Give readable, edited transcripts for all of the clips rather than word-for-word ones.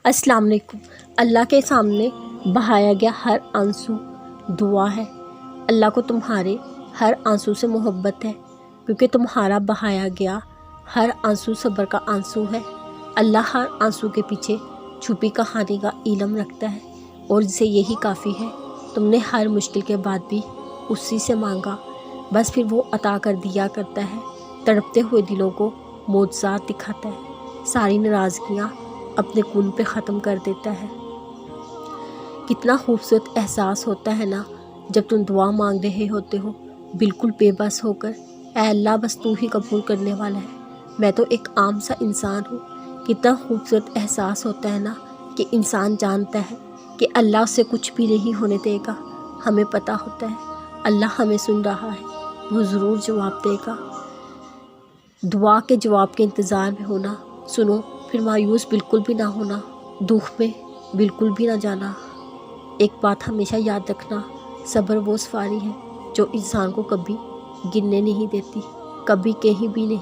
अस्सलाम वालेकुम। अल्लाह के सामने बहाया गया हर आंसू दुआ है। अल्लाह को तुम्हारे हर आंसू से मोहब्बत है, क्योंकि तुम्हारा बहाया गया हर आंसू सब्र का आंसू है। अल्लाह हर आंसू के पीछे छुपी कहानी का इल्म रखता है और इसे यही काफ़ी है। तुमने हर मुश्किल के बाद भी उसी से मांगा, बस फिर वो अता कर दिया करता है। तड़पते हुए दिलों को मोज़ात दिखाता है, सारी नाराज़गियाँ अपने खून पे ख़त्म कर देता है। कितना खूबसूरत एहसास होता है ना जब तुम दुआ मांग रहे होते हो बिल्कुल बेबस होकर, ऐ अल्लाह बस तू ही कबूल करने वाला है, मैं तो एक आम सा इंसान हूँ। कितना खूबसूरत एहसास होता है ना कि इंसान जानता है कि अल्लाह उससे कुछ भी नहीं होने देगा। हमें पता होता है अल्लाह हमें सुन रहा है, वो ज़रूर जवाब देगा। दुआ के जवाब के इंतज़ार में होना। सुनो, फिर मायूस बिल्कुल भी ना होना, दुख में बिल्कुल भी ना जाना। एक बात हमेशा याद रखना, सब्र वो सवारी है जो इंसान को कभी गिरने नहीं देती, कभी कहीं भी नहीं।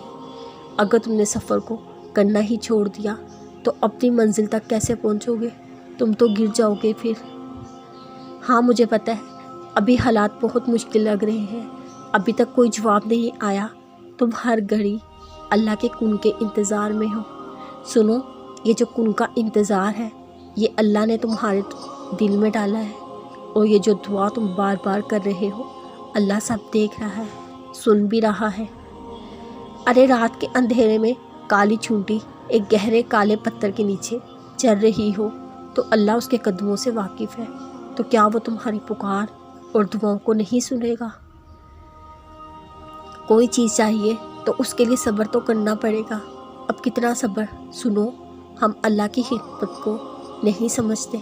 अगर तुमने सफ़र को करना ही छोड़ दिया तो अपनी मंजिल तक कैसे पहुंचोगे? तुम तो गिर जाओगे फिर। हाँ, मुझे पता है अभी हालात बहुत मुश्किल लग रहे हैं, अभी तक कोई जवाब नहीं आया। तुम हर घड़ी अल्लाह के कुन के इंतज़ार में हो। सुनो, ये जो कुन का इंतज़ार है ये अल्लाह ने तुम्हारे दिल में डाला है, और ये जो दुआ तुम बार बार कर रहे हो अल्लाह सब देख रहा है, सुन भी रहा है। अरे रात के अंधेरे में काली चूंटी एक गहरे काले पत्थर के नीचे चल रही हो तो अल्लाह उसके कदमों से वाकिफ़ है, तो क्या वो तुम्हारी पुकार और दुआओं को नहीं सुनेगा? कोई चीज़ चाहिए तो उसके लिए सब्र तो करना पड़ेगा। अब कितना सब्र? सुनो, हम अल्लाह की हिकमत को नहीं समझते।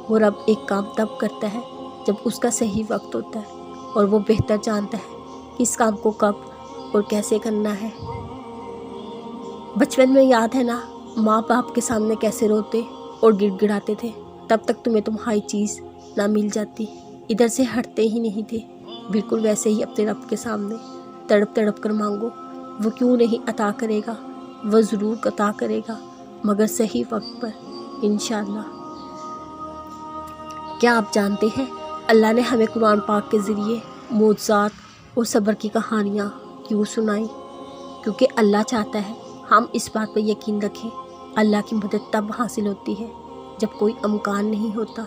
वो रब एक काम तब करता है जब उसका सही वक्त होता है, और वो बेहतर जानता है कि इस काम को कब और कैसे करना है। बचपन में याद है ना, माँ बाप के सामने कैसे रोते और गिड़गिड़ाते थे, तब तक तुम्हें तुम्हारी चीज़ ना मिल जाती, इधर से हटते ही नहीं थे। बिल्कुल वैसे ही अपने रब के सामने तड़प तड़प कर मांगो, वो क्यों नहीं अता करेगा? वो ज़रूर अता करेगा, मगर सही वक्त पर इंशाअल्लाह। क्या आप जानते हैं अल्लाह ने हमें कुरान पाक के ज़रिए मोज़ात और सब्र की कहानियाँ क्यों सुनाई? क्योंकि अल्लाह चाहता है हम इस बात पर यकीन रखें, अल्लाह की मदद तब हासिल होती है जब कोई अमकान नहीं होता,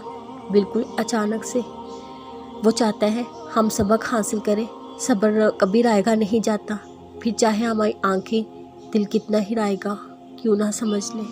बिल्कुल अचानक से। वो चाहता है हम सबक हासिल करें। सब्र कभी रायगा नहीं जाता, फिर चाहे हमारी आंखें दिल कितना ही रायगा क्यों ना समझ लें।